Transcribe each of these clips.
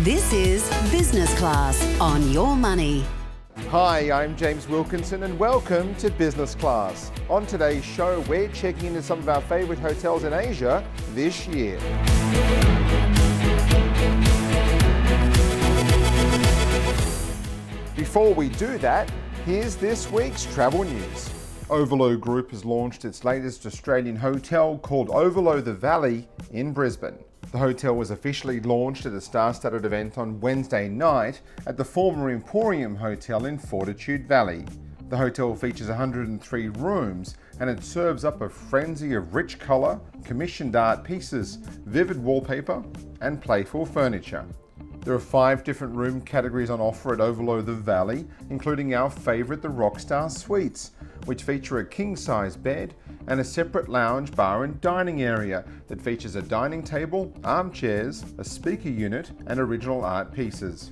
This is Business Class on Your Money. Hi, I'm James Wilkinson and welcome to Business Class. On today's show, we're checking into some of our favourite hotels in Asia this year. Before we do that, here's this week's travel news. Ovolo Group has launched its latest Australian hotel called Ovolo The Valley in Brisbane. The hotel was officially launched at a star-studded event on Wednesday night at the former Emporium Hotel in Fortitude Valley. The hotel features 103 rooms and it serves up a frenzy of rich colour, commissioned art pieces, vivid wallpaper and playful furniture. There are 5 different room categories on offer at Ovolo The Valley, including our favourite, the Rockstar Suites, which feature a king-size bed and a separate lounge, bar and dining area that features a dining table, armchairs, a speaker unit and original art pieces.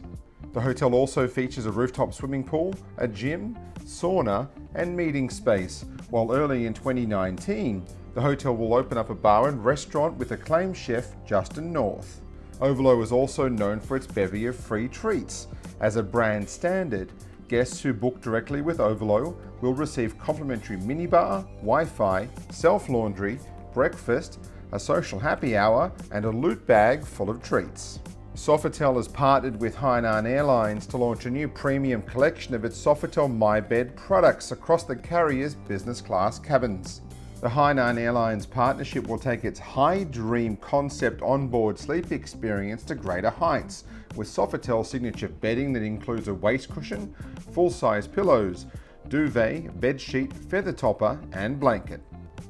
The hotel also features a rooftop swimming pool, a gym, sauna and meeting space, while early in 2019, the hotel will open up a bar and restaurant with acclaimed chef Justin North. Ovolo is also known for its bevy of free treats. As a brand standard, guests who book directly with Ovolo will receive complimentary minibar, Wi-Fi, self-laundry, breakfast, a social happy hour and a loot bag full of treats. Sofitel has partnered with Hainan Airlines to launch a new premium collection of its Sofitel MyBed products across the carrier's business class cabins. The Hainan Airlines partnership will take its High Dream concept onboard sleep experience to greater heights, with Sofitel signature bedding that includes a waist cushion, full-size pillows, duvet, bedsheet, feather topper and blanket.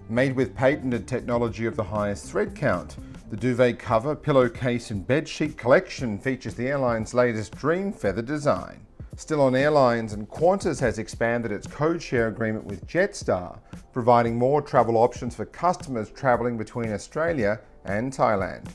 Made with patented technology of the highest thread count, the duvet cover, pillowcase and bedsheet collection features the airline's latest Dream Feather design. Still on airlines, and Qantas has expanded its code-share agreement with Jetstar, providing more travel options for customers travelling between Australia and Thailand.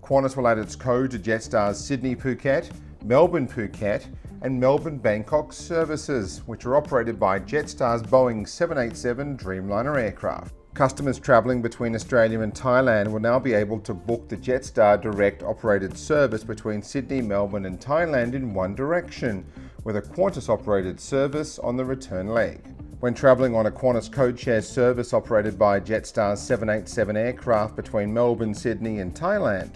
Qantas will add its code to Jetstar's Sydney-Phuket, Melbourne-Phuket and Melbourne-Bangkok services, which are operated by Jetstar's Boeing 787 Dreamliner aircraft. Customers travelling between Australia and Thailand will now be able to book the Jetstar direct operated service between Sydney, Melbourne and Thailand in one direction, with a Qantas operated service on the return leg. When travelling on a Qantas codeshare service operated by Jetstar's 787 aircraft between Melbourne, Sydney and Thailand,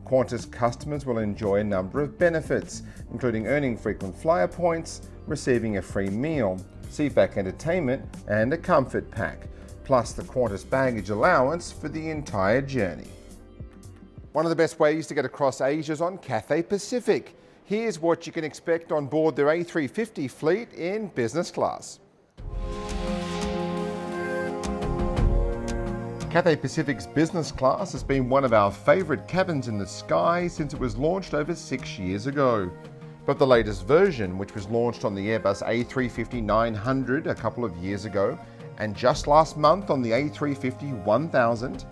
Qantas customers will enjoy a number of benefits, including earning frequent flyer points, receiving a free meal, seatback entertainment and a comfort pack, plus the Qantas baggage allowance for the entire journey. One of the best ways to get across Asia is on Cathay Pacific. Here's what you can expect on board their A350 fleet in business class. Cathay Pacific's business class has been one of our favourite cabins in the sky since it was launched over 6 years ago. But the latest version, which was launched on the Airbus A350-900 a couple of years ago, and just last month on the A350-1000,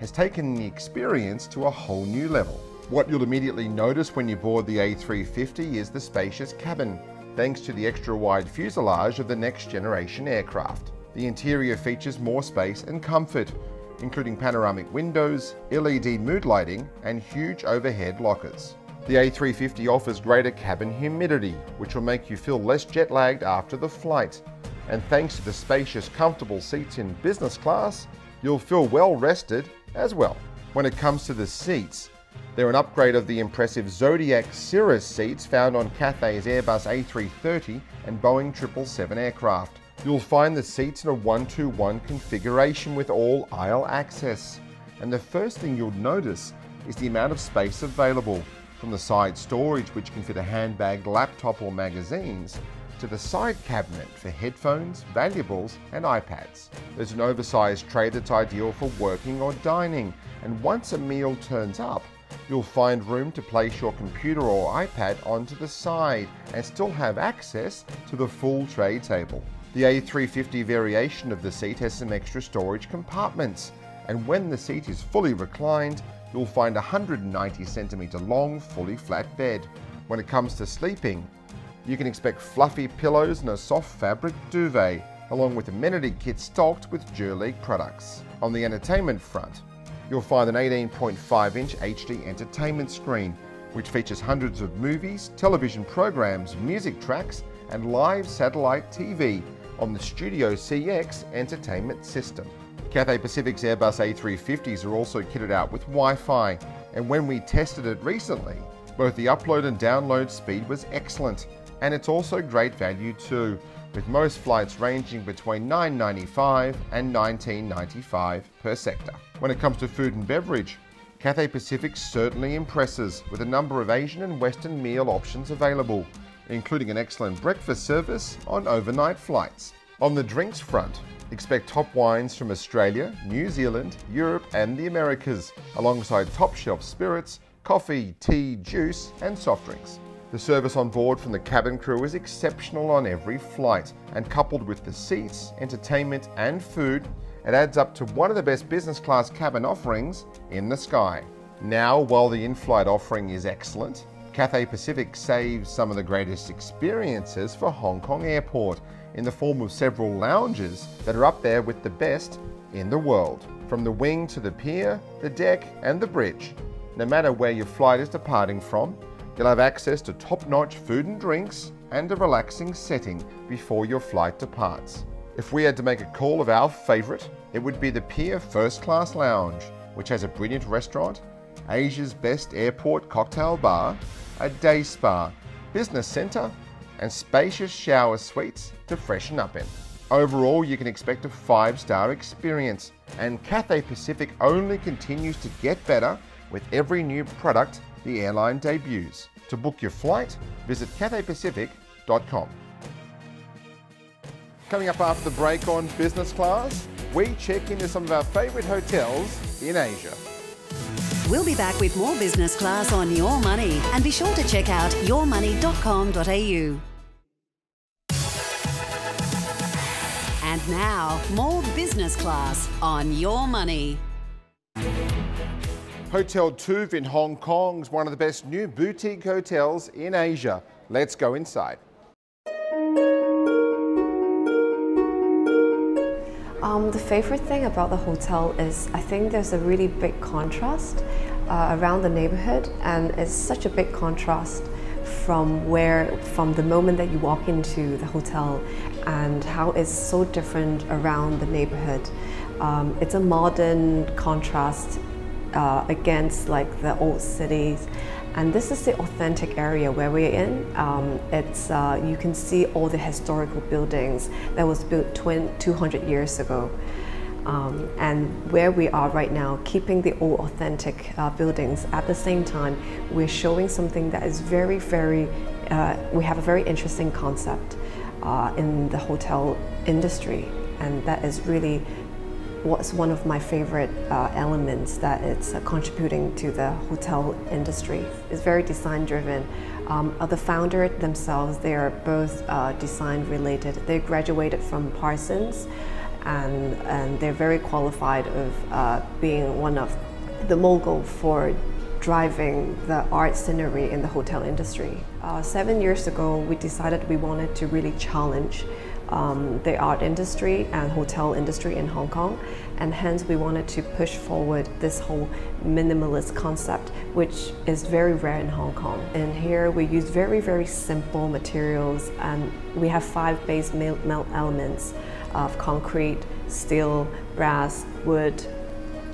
has taken the experience to a whole new level. What you'll immediately notice when you board the A350 is the spacious cabin, thanks to the extra-wide fuselage of the next-generation aircraft. The interior features more space and comfort, including panoramic windows, LED mood lighting and huge overhead lockers. The A350 offers greater cabin humidity, which will make you feel less jet-lagged after the flight. And thanks to the spacious, comfortable seats in business class, you'll feel well rested as well. When it comes to the seats, they're an upgrade of the impressive Zodiac Cirrus seats found on Cathay's Airbus A330 and Boeing 777 aircraft. You'll find the seats in a 1-2-1 configuration with all aisle access. And the first thing you'll notice is the amount of space available, from the side storage which can fit a handbag, laptop or magazines, to the side cabinet for headphones, valuables and iPads. There's an oversized tray that's ideal for working or dining, and once a meal turns up, you'll find room to place your computer or iPad onto the side and still have access to the full tray table. The A350 variation of the seat has some extra storage compartments, and when the seat is fully reclined, you'll find a 190 centimeter long, fully flat bed. When it comes to sleeping, you can expect fluffy pillows and a soft fabric duvet, along with amenity kits stocked with Durleague products. On the entertainment front, you'll find an 18.5-inch HD entertainment screen which features hundreds of movies, television programs, music tracks, and live satellite TV on the Studio CX entertainment system. Cathay Pacific's Airbus A350s are also kitted out with Wi-Fi, and when we tested it recently, both the upload and download speed was excellent, and it's also great value too, with most flights ranging between $9.95 and $19.95 per sector. When it comes to food and beverage, Cathay Pacific certainly impresses with a number of Asian and Western meal options available, including an excellent breakfast service on overnight flights. On the drinks front, expect top wines from Australia, New Zealand, Europe and the Americas, alongside top shelf spirits, coffee, tea, juice and soft drinks. The service on board from the cabin crew is exceptional on every flight, and coupled with the seats, entertainment and food, it adds up to one of the best business class cabin offerings in the sky. Now, while the in-flight offering is excellent, Cathay Pacific saves some of the greatest experiences for Hong Kong Airport in the form of several lounges that are up there with the best in the world. From the wing to the pier, the deck and the bridge. No matter where your flight is departing from, you'll have access to top-notch food and drinks and a relaxing setting before your flight departs. If we had to make a call of our favourite, it would be the Pier First Class Lounge, which has a brilliant restaurant, Asia's best airport cocktail bar, a day spa, business centre and spacious shower suites to freshen up in. Overall, you can expect a 5-star experience, and Cathay Pacific only continues to get better with every new product the airline debuts. To book your flight, visit cathaypacific.com. Coming up after the break on Business Class, we check into some of our favourite hotels in Asia. We'll be back with more Business Class on Your Money, and be sure to check out yourmoney.com.au. And now, more Business Class on Your Money. Hotel Tuve in Hong Kong is one of the best new boutique hotels in Asia. Let's go inside. The favorite thing about the hotel is I think there's a really big contrast around the neighborhood, and it's such a big contrast from the moment that you walk into the hotel and how it's so different around the neighborhood. It's a modern contrast against like the old cities, and this is the authentic area where we're in. You can see all the historical buildings that was built 200 years ago, and where we are right now, keeping the old authentic buildings. At the same time, we're showing something that is very we have a very interesting concept in the hotel industry, and that is really what's one of my favorite elements that it's contributing to the hotel industry. It's very design driven. The founder themselves, they are both design related. They graduated from Parsons, and they're very qualified of being one of the mogul for driving the art scenery in the hotel industry. 7 years ago, we decided we wanted to really challenge the art industry and hotel industry in Hong Kong, and hence we wanted to push forward this whole minimalist concept, which is very rare in Hong Kong. And here we use very simple materials, and we have 5 base melt elements of concrete, steel, brass, wood.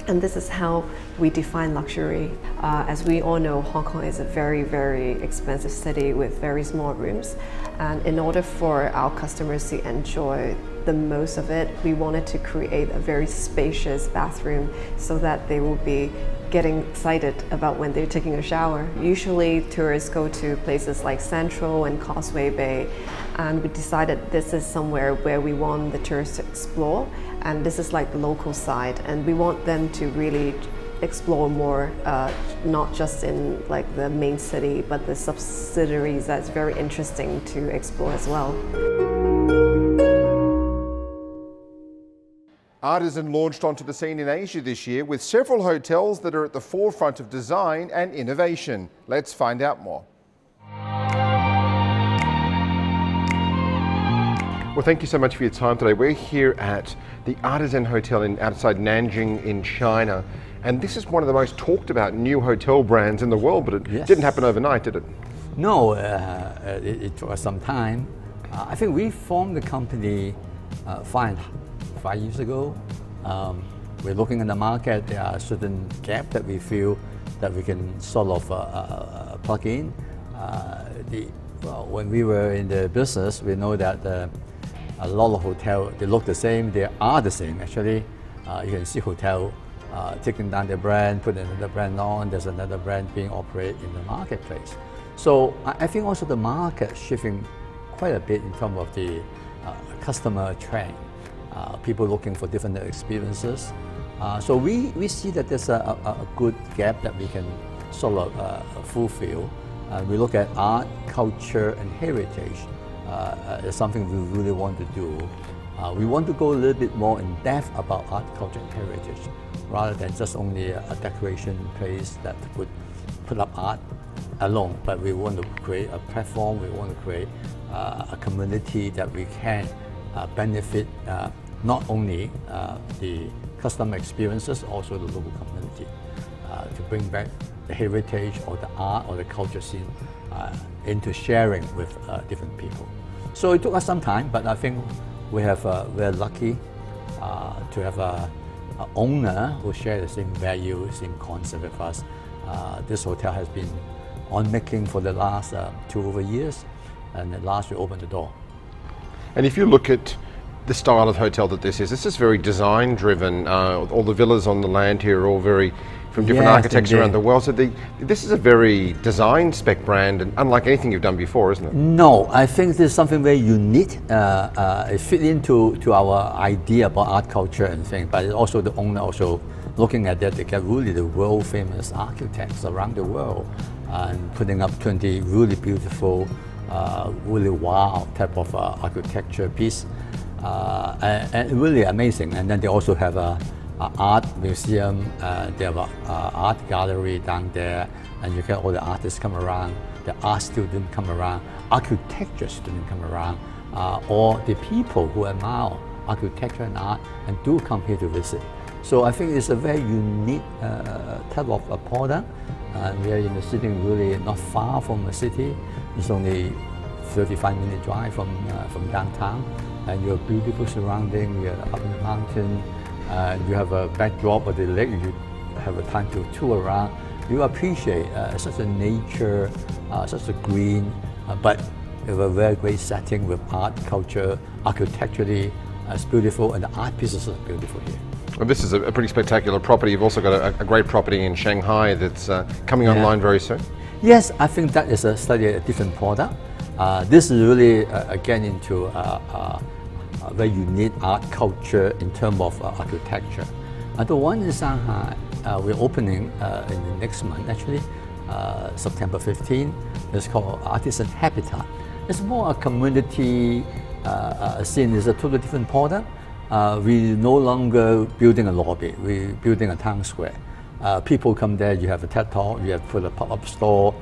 And this is how we define luxury. As we all know, Hong Kong is a very expensive city with very small rooms. And in order for our customers to enjoy the most of it, we wanted to create a very spacious bathroom so that they will be getting excited about when they're taking a shower. Usually tourists go to places like Central and Causeway Bay, and we decided this is somewhere where we want the tourists to explore, and this is like the local side, and we want them to really explore more, not just in like the main city, but the subsidiaries that's very interesting to explore as well. Artisan launched onto the scene in Asia this year with several hotels that are at the forefront of design and innovation. Let's find out more. Well, thank you so much for your time today. We're here at the Artisan Hotel outside Nanjing in China. And this is one of the most talked about new hotel brands in the world, but it didn't happen overnight, did it? No, it took us some time. I think we formed the company 5 years ago. We're looking in the market. There are certain gaps that we feel that we can sort of plug in. When we were in the business, we know that a lot of hotels, they look the same, they are the same actually. You can see hotel taking down their brand, put another brand on, there's another brand being operated in the marketplace. So I think also the market shifting quite a bit in terms of the customer trend. People looking for different experiences. So we see that there's a good gap that we can sort of fulfill. We look at art, culture, and heritage. It's something we really want to do. We want to go a little bit more in depth about art, culture, and heritage, rather than just only a decoration place that would put up art alone. But we want to create a platform. We want to create a community that we can benefit not only the customer experiences, also the local community, to bring back the heritage or the art or the culture scene into sharing with different people. So it took us some time, but I think we're lucky to have an owner who share the same value, same concept with us. This hotel has been on making for the last 2 over years, and at last we opened the door. And if you look at the style of hotel that this is very design driven. All the villas on the land here are all very from different architects around the world. So this is a very design spec brand, and unlike anything you've done before, isn't it? No, I think this is something very unique. It fit into our idea about art, culture, and things. But also the owner also looking at that, they get really the world famous architects around the world and putting up 20 really beautiful, really wow type of architecture piece. And really amazing. And then they also have a art museum, they have an art gallery down there, and you get all the artists come around, the art students come around, architecture students come around, or the people who admire architecture and art and do come here to visit. So I think it's a very unique type of a product. We are in the city, really not far from the city. It's only 35-minute drive from downtown. And you have beautiful surrounding, you're up in the mountain, you have a backdrop of the lake, you have a time to tour around. You appreciate such a nature, such a green, but with a very great setting with art, culture, architecturally, it's beautiful, and the art pieces are beautiful here. Well, this is a pretty spectacular property. You've also got a great property in Shanghai that's coming online very soon. Yes, I think that is a slightly different product. This is really, again, into a very unique art culture in terms of architecture. The one in Shanghai, we're opening in the next month, actually, September 15. It's called Artisan Habitat. It's more a community scene. It's a totally different product. We're no longer building a lobby, we're building a town square. People come there, you have a TED Talk, you have put a pop-up store,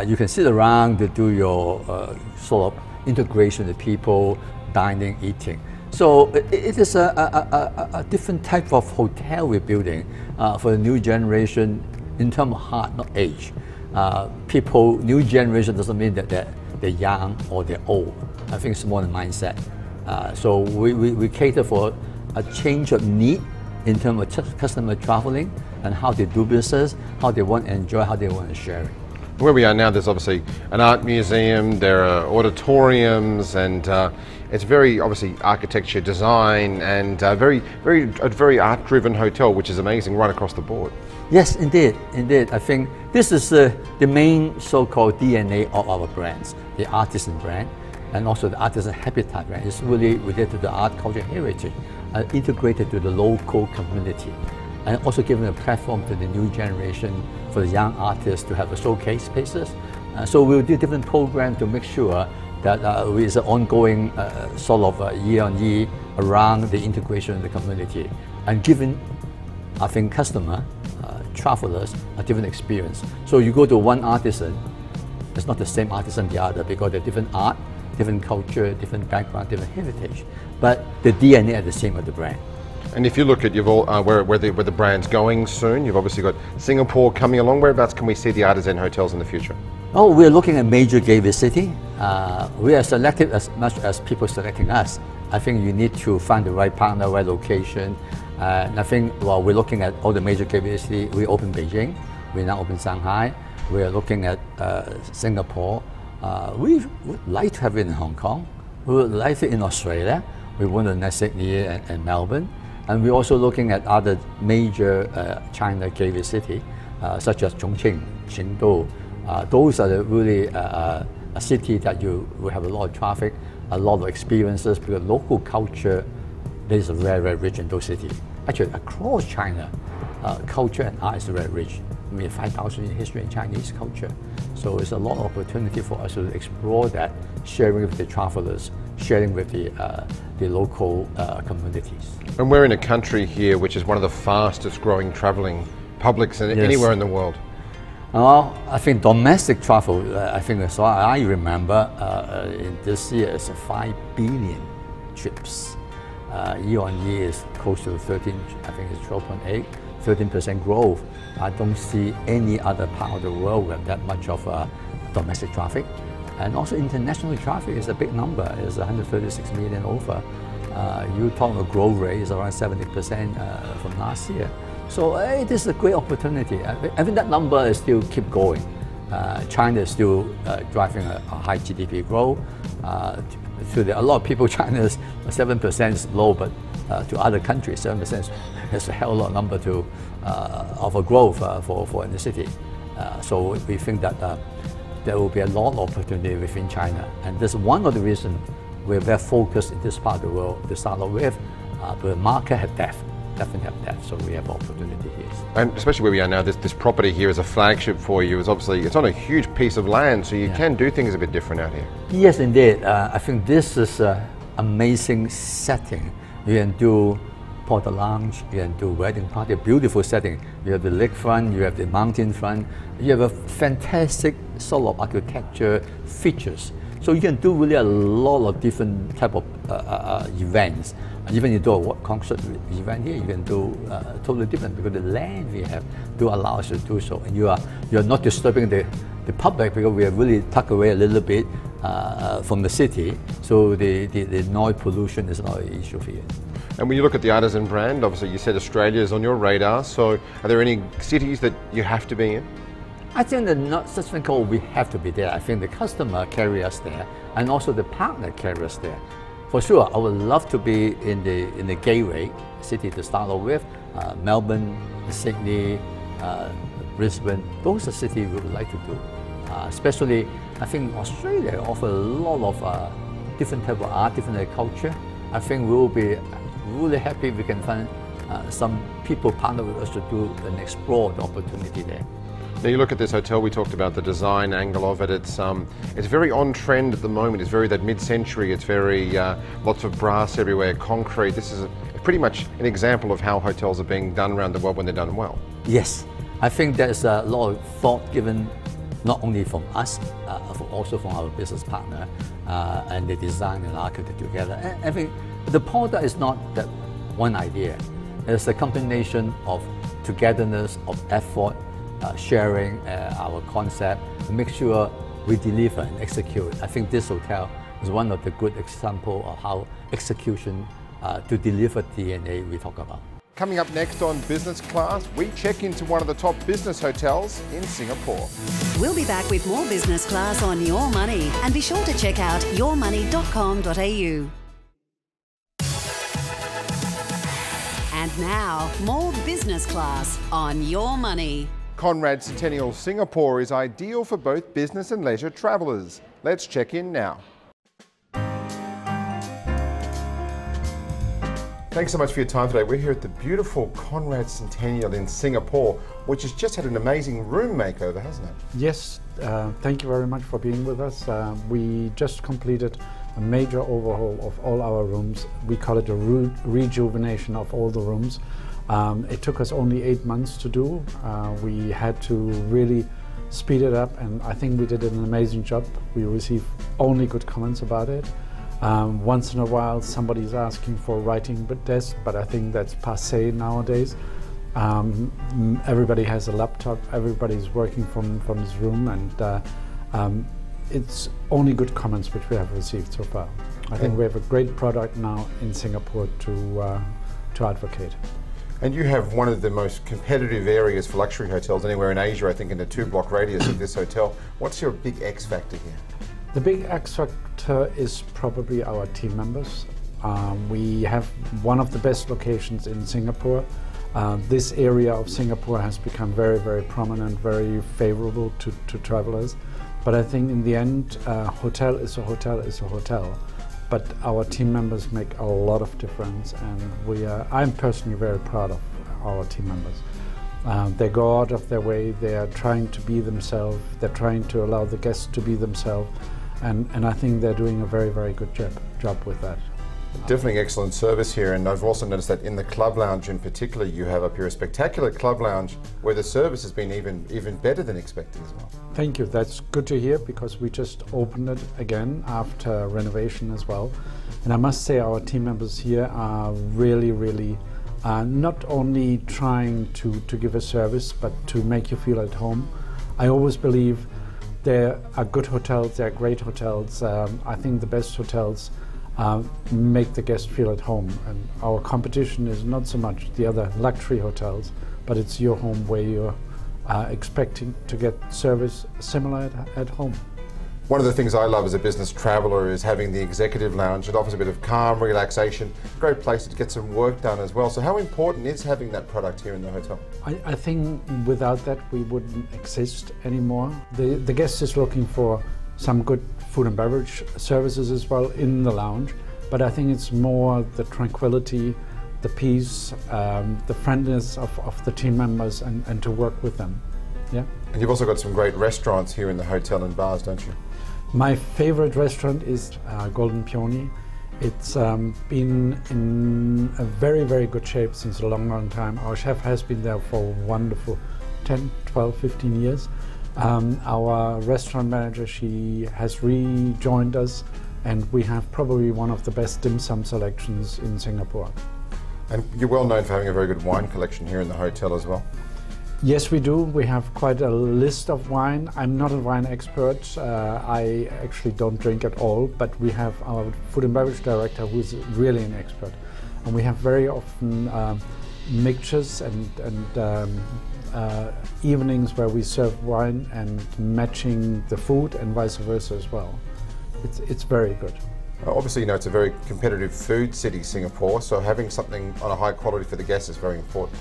you can sit around to do your sort of integration with people, dining, eating. So it is a different type of hotel we're building for the new generation in terms of heart, not age. People, new generation doesn't mean that they're young or they're old. I think it's more the mindset. So we cater for a change of need in terms of customer traveling and how they do business, how they want to enjoy, how they want to share it. Where we are now, there's obviously an art museum, there are auditoriums, and it's very obviously architecture, design, and a very art-driven hotel, which is amazing right across the board. Yes, indeed. I think this is the main so-called DNA of our brands, the Artisan brand, and also the Artisan Habitat brand. It's really related to the art, culture, heritage, integrated to the local community, and also giving a platform to the new generation for the young artists to have a showcase spaces. So we'll do different programs to make sure that it's an ongoing sort of year-on-year around the integration of the community, and giving, I think, customer, travelers a different experience. So you go to one artisan, it's not the same artisan the other, because they're different art, different culture, different background, different heritage, but the DNA are the same of the brand. And if you look at where the brand's going soon, you've obviously got Singapore coming along. Whereabouts can we see the Artisan hotels in the future? Oh, we're looking at major gateway city. We are selective as much as people selecting us. I think you need to find the right partner, right location. And I think while we're looking at all the major gateway cities, we open Beijing, we now open Shanghai. We are looking at Singapore. We would like to have it in Hong Kong. We would like it in Australia. We want to Sydney and Melbourne. And we're also looking at other major China gateway cities, such as Chongqing, Chengdu. Those are really a city that you will have a lot of traffic, a lot of experiences, because local culture is very, very rich in those cities. Actually, across China, culture and art is very rich. I mean, 5,000 year history in Chinese culture. So it's a lot of opportunity for us to explore that, sharing with the travelers, sharing with the local communities. And we're in a country here which is one of the fastest growing travelling publics anywhere in the world. Well, I think domestic travel, I think as far as I remember, in this year is 5 billion trips. Year on year is close to 13, I think it's 12.8, 13% growth. I don't see any other part of the world with that much of domestic traffic. And also international traffic is a big number, it's 136 million over. You talk about growth rate is around 70% from last year. So this is a great opportunity. I think that number is still keep going. China is still driving a high GDP growth. A lot of people, China's 7% is low, but to other countries, 7% is a hell of a lot number of a growth for in the city. So we think that there will be a lot of opportunity within China, and this is one of the reasons we're very focused in this part of the world to start off with. The market has depth. Definitely have depth, so we have opportunity here. And especially where we are now, this property here is a flagship for you. It's obviously, it's on a huge piece of land, so you can do things a bit different out here. Yes, indeed. I think this is an amazing setting. You can do porter lounge, you can do wedding party, a beautiful setting. You have the lakefront, you have the mountain front, you have a fantastic sort of architecture features. So you can do really a lot of different type of events. Even you do a concert event here, you can do totally different, because the land we have do allow us to do so. And you are not disturbing the public, because we are really tucked away a little bit from the city. So the noise pollution is not an issue for you. And when you look at the Artisan brand, obviously you said Australia is on your radar. So are there any cities that you have to be in? I think there's not such thing called we have to be there. I think the customer carry us there, and also the partner carry us there. For sure, I would love to be in the gateway city to start off with. Melbourne, Sydney, Brisbane, those are cities we would like to do. Especially, I think Australia offers a lot of different type of art, different culture. I think we will be really happy if we can find some people partner with us to do and explore the opportunity there. Now you look at this hotel, we talked about the design angle of it. It's very on trend at the moment. It's very that mid-century. It's very lots of brass everywhere, concrete. This is pretty much an example of how hotels are being done around the world when they're done well. Yes, I think there's a lot of thought given, not only from us, also from our business partner, and the design and architect together. And I think the product is not that one idea. It's a combination of togetherness, of effort, sharing our concept to make sure we deliver and execute. I think this hotel is one of the good examples of how execution to deliver DNA we talk about. Coming up next on Business Class, we check into one of the top business hotels in Singapore. We'll be back with more Business Class on Your Money, and be sure to check out yourmoney.com.au. And now, more Business Class on Your Money. Conrad Centennial Singapore is ideal for both business and leisure travellers. Let's check in now. Thanks so much for your time today. We're here at the beautiful Conrad Centennial in Singapore, which has just had an amazing room makeover, hasn't it? Yes, thank you very much for being with us. We just completed a major overhaul of all our rooms. We call it a rejuvenation of all the rooms. It took us only 8 months to do. We had to really speed it up, and I think we did an amazing job. We received only good comments about it. Once in a while somebody's asking for a writing desk, but I think that's passé nowadays. Everybody has a laptop, everybody's working from his room, and it's only good comments which we have received so far. I think we have a great product now in Singapore to advocate. And you have one of the most competitive areas for luxury hotels anywhere in Asia, I think, in a 2-block radius of this hotel. What's your big X factor here? The big X factor is probably our team members. We have one of the best locations in Singapore. This area of Singapore has become very, very prominent, very favorable to travelers. But I think in the end, hotel is a hotel is a hotel. But our team members make a lot of difference, and I'm personally very proud of our team members. They go out of their way, they are trying to be themselves, they're trying to allow the guests to be themselves, and I think they're doing a very, very good job with that. Definitely excellent service here, and I've also noticed that in the club lounge in particular, you have up here a spectacular club lounge where the service has been even better than expected as well. Thank you, that's good to hear, because we just opened it again after renovation as well. And I must say our team members here are really not only trying to give a service, but to make you feel at home. I always believe there are good hotels, there are great hotels. I think the best hotels make the guest feel at home, and our competition is not so much the other luxury hotels, but it's your home where you're expecting to get service similar at home. One of the things I love as a business traveller is having the executive lounge. It offers a bit of calm, relaxation, great place to get some work done as well. So how important is having that product here in the hotel? I think without that we wouldn't exist anymore. The guest is looking for some good food and beverage services as well in the lounge, but I think it's more the tranquility, the peace, the friendliness of the team members, and to work with them. Yeah. And you've also got some great restaurants here in the hotel and bars, don't you? My favorite restaurant is Golden Peony. It's been in a very, very good shape since a long time. Our chef has been there for a wonderful 10, 12, 15 years. Our restaurant manager, she has rejoined us, and we have probably one of the best dim sum selections in Singapore. And you're well known for having a very good wine collection here in the hotel as well. Yes, we do. We have quite a list of wine. I'm not a wine expert. I actually don't drink at all, but we have our food and beverage director who's really an expert. And we have very often mixtures and evenings where we serve wine and matching the food, and vice versa as well. It's very good. Obviously, you know, it's a very competitive food city, Singapore, so having something on a high quality for the guests is very important.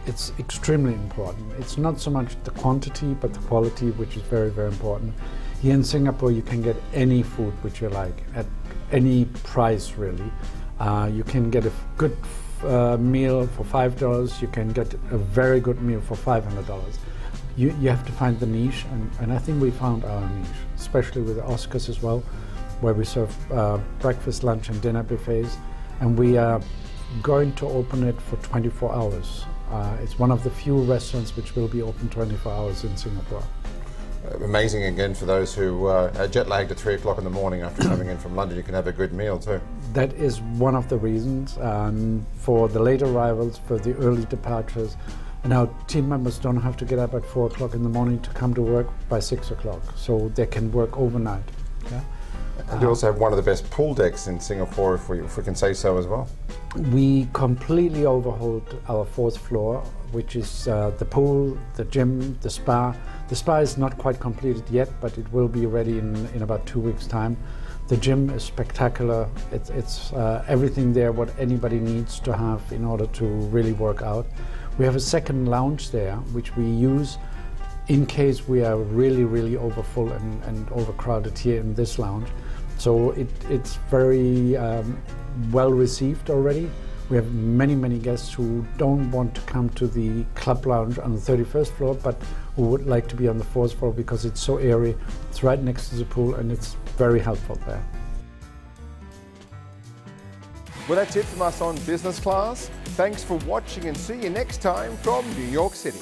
It's extremely important. It's not so much the quantity, but the quality, which is very, very important. Here in Singapore, you can get any food which you like at any price, really. You can get a good meal for $5, you can get a very good meal for $500. You have to find the niche, and I think we found our niche, especially with the Oscars as well, where we serve breakfast, lunch and dinner buffets, and we are going to open it for 24 hours. It's one of the few restaurants which will be open 24 hours in Singapore. Amazing again for those who are jet lagged at 3 o'clock in the morning after coming in from London. You can have a good meal too. That is one of the reasons. For the late arrivals, for the early departures, and our team members don't have to get up at 4 o'clock in the morning to come to work by 6 o'clock, so they can work overnight. Yeah? And you also have one of the best pool decks in Singapore, if we can say so as well. We completely overhauled our 4th floor, which is the pool, the gym, the spa. The spa is not quite completed yet, but it will be ready in about 2 weeks' time. The gym is spectacular. It's everything there what anybody needs to have in order to really work out. We have a second lounge there, which we use in case we are really overfull and overcrowded here in this lounge. So it's very well received already. We have many guests who don't want to come to the club lounge on the 31st floor, but who would like to be on the 4th floor because it's so airy. It's right next to the pool and it's very helpful there. Well, that's it from us on Business Class. Thanks for watching, and see you next time from New York City.